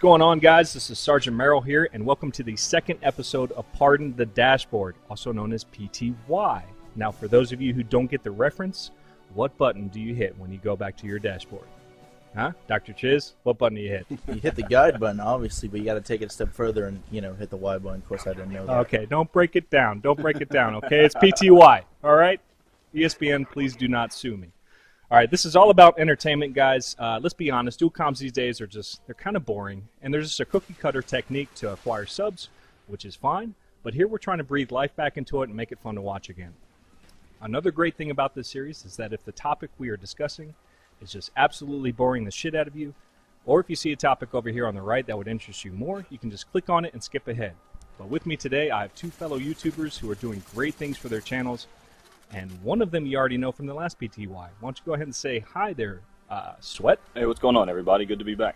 going on, guys? This is Sergeant Merrell here, and welcome to the second episode of Pardon the Dashboard, also known as PTY. Now, for those of you who don't get the reference, what button do you hit when you go back to your dashboard? Huh? DrChiz, what button do you hit? You hit the guide button, obviously, but you got to take it a step further and, hit the Y button. Of course, I didn't know that. Okay, don't break it down. Don't break it down, okay? It's PTY, all right? ESPN, please do not sue me. All right, this is all about entertainment, guys. Let's be honest, dual comms these days they're kind of boring, and there's just a cookie-cutter technique to acquire subs, which is fine, but here we're trying to breathe life back into it and make it fun to watch again. Another great thing about this series is that if the topic we are discussing is just absolutely boring the shit out of you, or if you see a topic over here on the right that would interest you more, you can just click on it and skip ahead. But with me today, I have two fellow YouTubers who are doing great things for their channels, and one of them you already know from the last PTY. Why don't you go ahead and say hi there, Sweat? Hey, what's going on, everybody? Good to be back.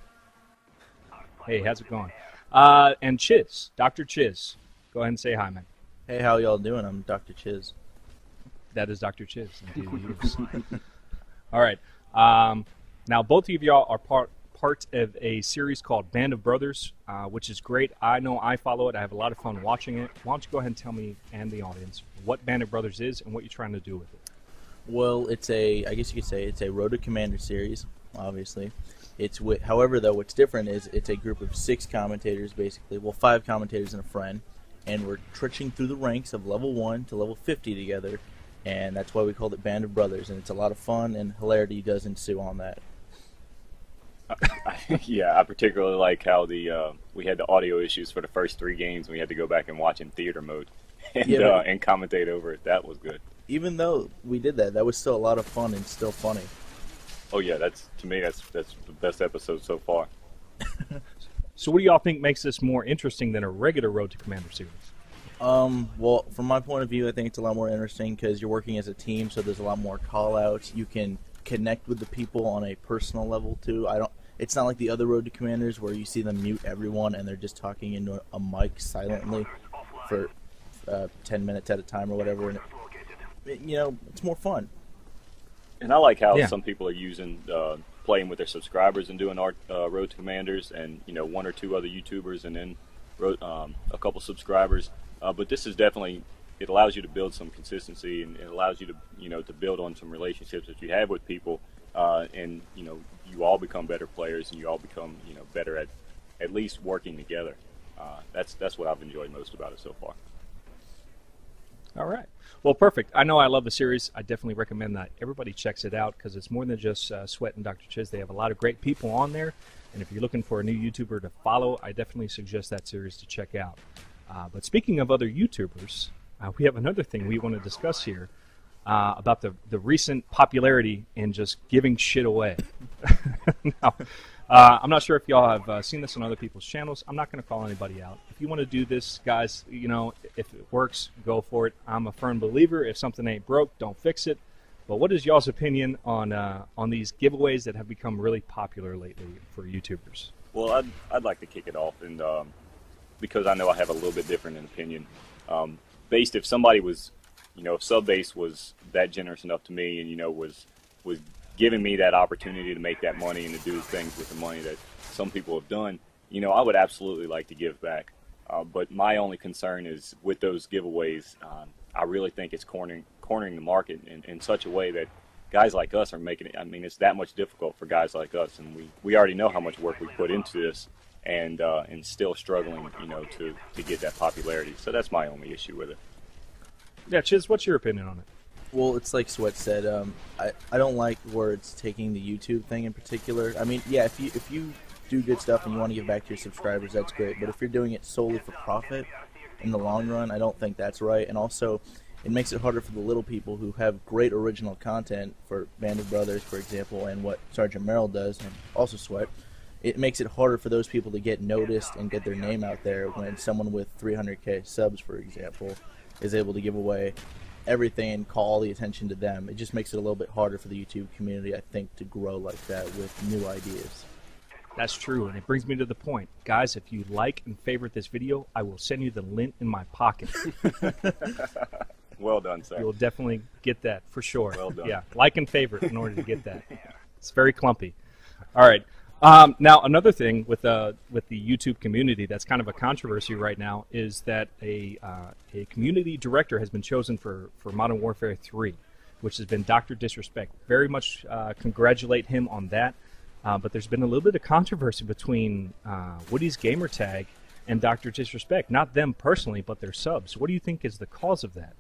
Hey, how's it going? And Chiz, DrChiz. Go ahead and say hi, man. Hey, how y'all doing? I'm DrChiz. That is DrChiz. All right. Now, both of y'all are part of a series called Band of Brothers, which is great. I know I follow it. I have a lot of fun watching it. Why don't you go ahead and tell me and the audience what Band of Brothers is and what you're trying to do with it? Well, I guess you could say it's a Road to Commander series, obviously. However, though, what's different is it's a group of 6 commentators, basically. Well, 5 commentators and a friend. And we're trudging through the ranks of level 1 to level 50 together. And that's why we called it Band of Brothers. And it's a lot of fun, and hilarity does ensue on that. Yeah, I particularly like how we had the audio issues for the first 3 games. We had to go back and watch in theater mode and commentate over it. That was good. Even though we did that was still a lot of fun and still funny. Oh yeah, to me that's the best episode so far. So what do y'all think makes this more interesting than a regular Road to Commander series? Well, from my point of view, I think it's a lot more interesting because you're working as a team, so there's a lot more call-outs. You can connect with the people on a personal level too. It's not like the other Road to Commanders where you see them mute everyone and they're just talking into a mic silently for 10 minutes at a time or whatever. And it's more fun. And I like how some people are using playing with their subscribers and doing our Road to Commanders, and 1 or 2 other YouTubers, and then a couple subscribers. But this is definitely, it allows you to build some consistency, and it allows you to to build on some relationships that you have with people, and you all become better players, and you all become better at least working together. That's what I've enjoyed most about it so far. All right. Well, perfect. I know I love the series. I definitely recommend that everybody checks it out because it's more than just Sweat and DrChiz. They have a lot of great people on there, and if you're looking for a new YouTuber to follow, I definitely suggest that series to check out. But speaking of other YouTubers, we have another thing we want to discuss here about the recent popularity in just giving shit away. Now, I'm not sure if y'all have seen this on other people's channels. I'm not going to call anybody out. If you want to do this, guys, if it works, go for it. I'm a firm believer. If something ain't broke, don't fix it. But what is y'all's opinion on these giveaways that have become really popular lately for YouTubers? Well, I'd like to kick it off, and because I know I have a little bit different an opinion. Based, if somebody was, if Subbase was that generous enough to me, and was giving me that opportunity to make that money and to do things with the money that some people have done, I would absolutely like to give back. But my only concern is with those giveaways, I really think it's cornering the market in such a way that guys like us are making it. I mean, it's that much difficult for guys like us, and we already know how much work we put into this, and still struggling, to get that popularity. So that's my only issue with it. Yeah, Chiz, what's your opinion on it? Well, it's like Sweat said. I don't like where it's taking the YouTube thing in particular. I mean, yeah, if you do good stuff and you want to give back to your subscribers, that's great. But if you're doing it solely for profit in the long run, I don't think that's right. And also, it makes it harder for the little people who have great original content for Band of Brothers, for example, and what Sergeant Merrell does, and also Sweat. It makes it harder for those people to get noticed and get their name out there when someone with 300K subs, for example, is able to give away everything and call all the attention to them. It just makes it a little bit harder for the YouTube community, I think, to grow like that with new ideas. That's true, and it brings me to the point. Guys, if you like and favorite this video, I will send you the lint in my pocket. Well done, sir. You'll definitely get that, for sure. Well done. Yeah, like and favorite in order to get that. It's very clumpy. All right. Now, another thing with the YouTube community that's kind of a controversy right now is that a community director has been chosen for Modern Warfare 3, which has been Dr. Disrespect. Very much congratulate him on that. But there's been a little bit of controversy between Woody's gamertag and Dr. Disrespect. Not them personally, but their subs. What do you think is the cause of that?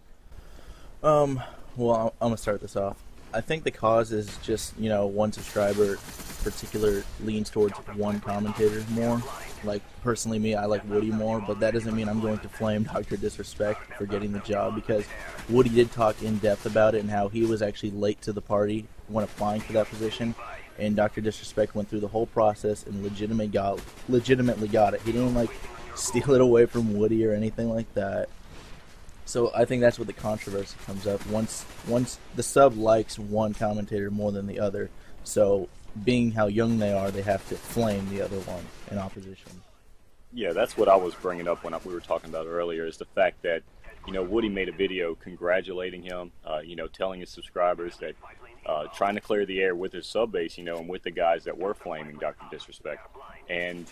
Well, I'm going to start this off. I think the cause is just, one subscriber particular leans towards one commentator more. Like, personally, me, I like Woody more, but that doesn't mean I'm going to flame Dr. Disrespect for getting the job, because Woody did talk in depth about it and how he was actually late to the party when applying for that position, and Dr. Disrespect went through the whole process and legitimately got it. He didn't, steal it away from Woody or anything like that. So I think that's where the controversy comes up. Once the sub likes one commentator more than the other, so being how young they are, they have to flame the other one in opposition. Yeah, that's what I was bringing up when we were talking about earlier, is the fact that, Woody made a video congratulating him, telling his subscribers that trying to clear the air with his sub base, and with the guys that were flaming Dr. Disrespect. And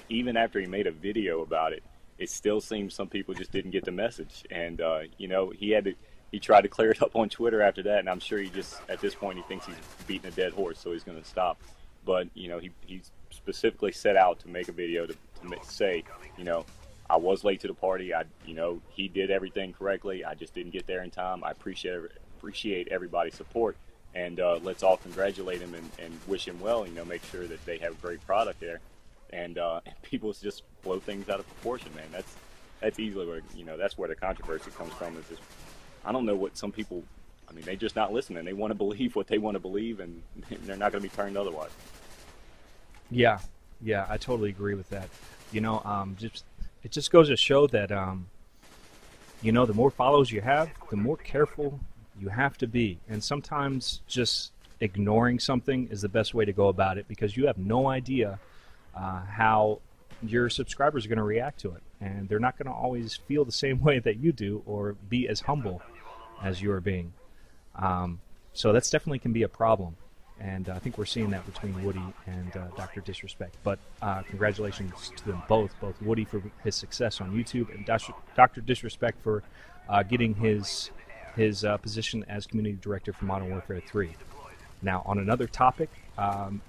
even after he made a video about it, it still seems some people just didn't get the message. And, he tried to clear it up on Twitter after that, and I'm sure at this point, he thinks he's beating a dead horse, so he's going to stop. But, he specifically set out to make a video to say, I was late to the party. He did everything correctly. I just didn't get there in time. I appreciate everybody's support, and let's all congratulate him and wish him well. Make sure that they have a great product there, and people just blow things out of proportion, man. That's easily where that's where the controversy comes from. Is just, I don't know what some people. I mean, they're just not listening. They want to believe what they want to believe, and they're not going to be turned otherwise. Yeah, I totally agree with that. It just goes to show that the more followers you have, the more careful you have to be. And sometimes just ignoring something is the best way to go about it, because you have no idea how your subscribers are going to react to it. And they're not going to always feel the same way that you do or be as humble as you are being. So that's definitely can be a problem. And I think we're seeing that between Woody and Dr. Disrespect. But congratulations to them both Woody for his success on YouTube, and Dr. Disrespect for getting his position as community director for Modern Warfare 3. Now, on another topic,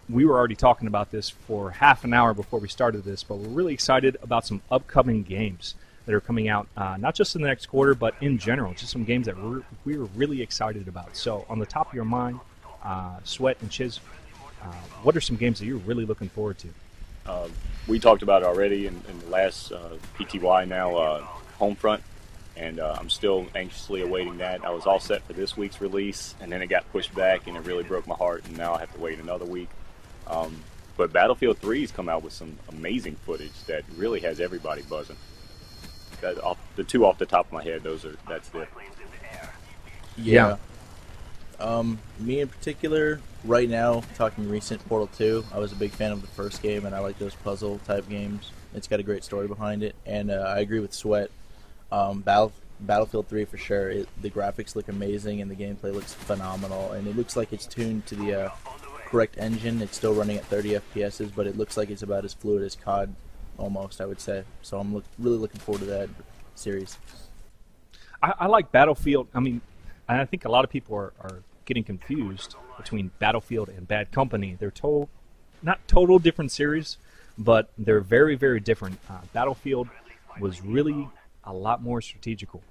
we were already talking about this for half an hour before we started this, but we're really excited about some upcoming games that are coming out, not just in the next quarter, but in general, just some games that we're really excited about. So, on the top of your mind, Sweat and Chiz, what are some games that you're really looking forward to? We talked about it already in the last PTY now, Homefront, and I'm still anxiously awaiting that. I was all set for this week's release, and then it got pushed back, and it really broke my heart, and now I have to wait another week. But Battlefield 3's come out with some amazing footage that really has everybody buzzing. The two off the top of my head, that's it. Yeah. Me in particular, right now, talking recent, Portal 2, I was a big fan of the first game, and I like those puzzle-type games. It's got a great story behind it, and I agree with Sweat. Battlefield 3 for sure. The graphics look amazing, and the gameplay looks phenomenal, and it looks like it's tuned to the correct engine. It's still running at 30 FPS, but it looks like it's about as fluid as COD, almost, I would say. So I'm really looking forward to that series. I like Battlefield. I mean, I think a lot of people are getting confused between Battlefield and Bad Company. They're not total different series, but they're very, very different. Battlefield was really a lot more strategical.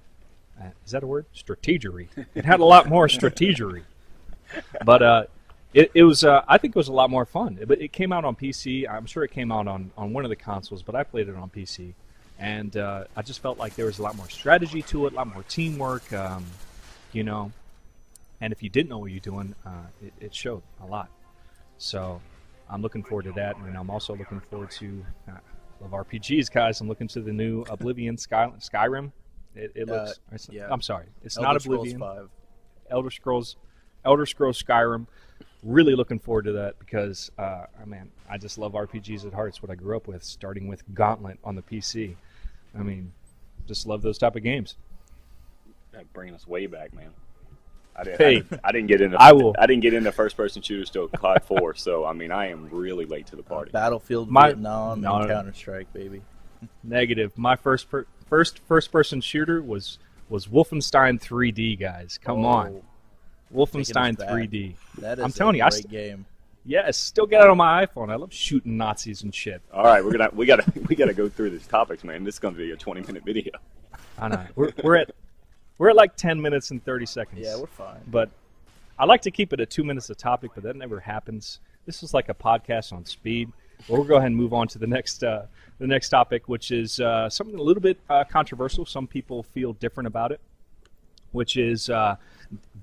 Is that a word? Strategery. It had a lot more strategery. But it was, I think it was a lot more fun. But it came out on PC. I'm sure it came out on one of the consoles, but I played it on PC. And I just felt like there was a lot more strategy to it, a lot more teamwork, And if you didn't know what you're doing, it showed a lot. So I'm looking forward to that, and I'm also looking forward to love RPGs, guys. I'm looking to the new Oblivion Skyrim. It looks. Yeah. I'm sorry, it's Elder not Oblivion. Scrolls 5. Elder Scrolls Skyrim. Really looking forward to that because, man, I just love RPGs at heart. It's what I grew up with, starting with Gauntlet on the PC. I mean, just love those type of games. That bringing us way back, man. I didn't get into. I will. I didn't get into first-person shooters till COD 4. So I mean, I am really late to the party. Battlefield, My- Vietnam, no. and Counter-Strike, baby. Negative. My first first-person shooter was Wolfenstein 3D, guys. Come on. Wolfenstein Taking us back. 3D. That is I'm telling you, a great game. Yes, still get it on my iPhone. I love shooting Nazis and shit. All right, we gotta go through these topics, man. This is gonna be a 20-minute video. I know. We're at like 10 minutes and 30 seconds. Yeah, we're fine. But I like to keep it at 2 minutes a topic, but that never happens. This is like a podcast on speed. We'll go ahead and move on to the next topic, which is something a little bit controversial. Some people feel different about it, which is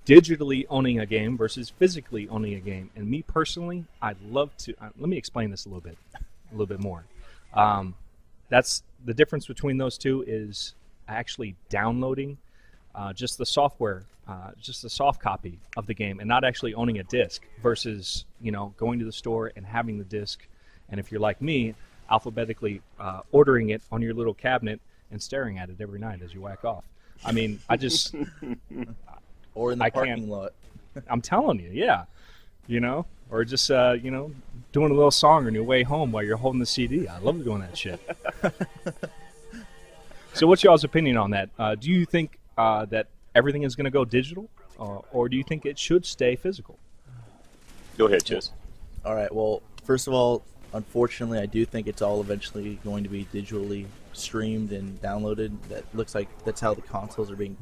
digitally owning a game versus physically owning a game. And me personally, I'd love to. Let me explain this a little bit more. That's the difference between those two is actually downloading just the software, just the soft copy of the game, and not actually owning a disc versus going to the store and having the disc. And if you're like me, alphabetically ordering it on your little cabinet and staring at it every night as you whack off. I mean, I just Or in the parking lot. I'm telling you, yeah. Or just doing a little song on your way home while you're holding the CD. I love doing that shit. So what's y'all's opinion on that? Do you think that everything is going to go digital, or do you think it should stay physical? Go ahead, Chiz. All right. Well, first of all, unfortunately, I do think it's all eventually going to be digitally streamed and downloaded. That looks like that's how the consoles are being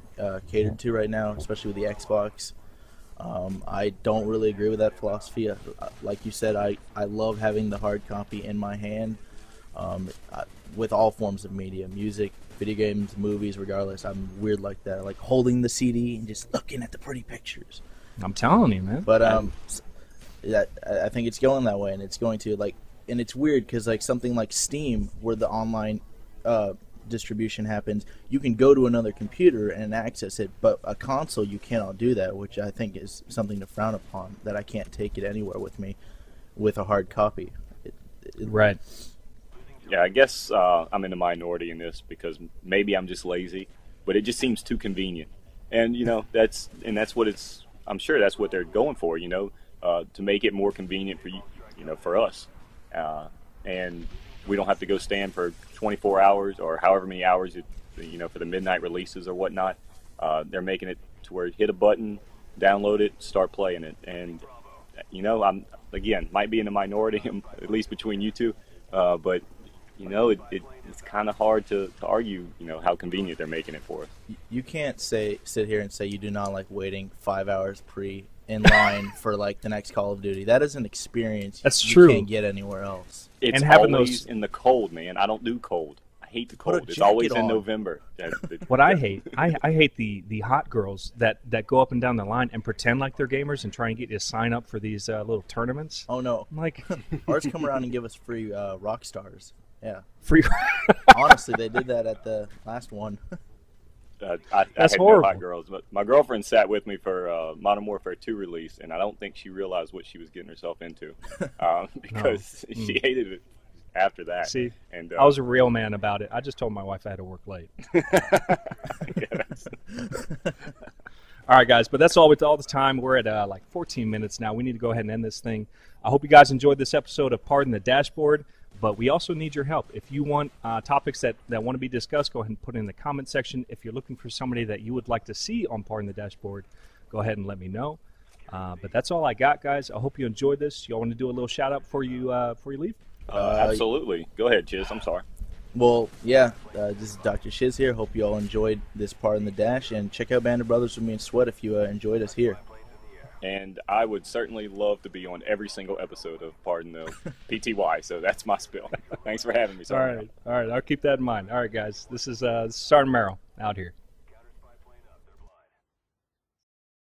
catered to right now, especially with the Xbox. I don't really agree with that philosophy. Like you said, I love having the hard copy in my hand with all forms of media, music, video games, movies, regardless. I'm weird like that. I like holding the CD and just looking at the pretty pictures. I'm telling you, man. But I think it's going that way, and it's going to and it's weird because something like Steam, where the online distribution happens, you can go to another computer and access it, but a console you cannot do that, which I think is something to frown upon. That I can't take it anywhere with me with a hard copy. Right. Yeah, I guess I'm in the minority in this because maybe I'm just lazy, but it just seems too convenient. And that's what it's. I'm sure that's what they're going for. To make it more convenient for you, for us, and we don't have to go stand for 24 hours or however many hours for the midnight releases or whatnot. They're making it to where you hit a button, download it, start playing it, and I'm again might be in the minority, at least between you two, but it's kind of hard to argue how convenient they're making it for us. You can't sit here and say you do not like waiting 5 hours in line for the next Call of Duty. That is an experience That's you true. can't get anywhere else. It's And having always those in the cold, man. I don't do cold. I hate the Put a cold. It's always jacket in on. November. What I hate, I hate the hot girls that go up and down the line and pretend like they're gamers and try and get you to sign up for these little tournaments. Oh no, I'm like, ours come around and give us free rock stars. Yeah, free. honestly, they did that at the last one. I That's had horrible. no hot girls, but my girlfriend sat with me for Modern Warfare 2 release, and I don't think she realized what she was getting herself into because she hated it after that. See, and I was a real man about it. I just told my wife I had to work late. All right, guys, but that's all with all the time. We're at 14 minutes now. We need to go ahead and end this thing. I hope you guys enjoyed this episode of Pardon the Dashboard, but we also need your help. If you want topics that want to be discussed, go ahead and put it in the comment section. If you're looking for somebody that you would like to see on Pardon the Dashboard, go ahead and let me know. But that's all I got, guys. I hope you enjoyed this. Y'all want to do a little shout-out before you leave? Absolutely. Go ahead, Chiz. I'm sorry. Well, yeah, this is DrChiz here. Hope you all enjoyed this part in the dash, and check out Band of Brothers with me and Sweat if you enjoyed us here. And I would certainly love to be on every single episode of Pardon the PTY, so that's my spill. Thanks for having me. All right. I'll keep that in mind. All right, guys. This is Sergeant Merrell out here.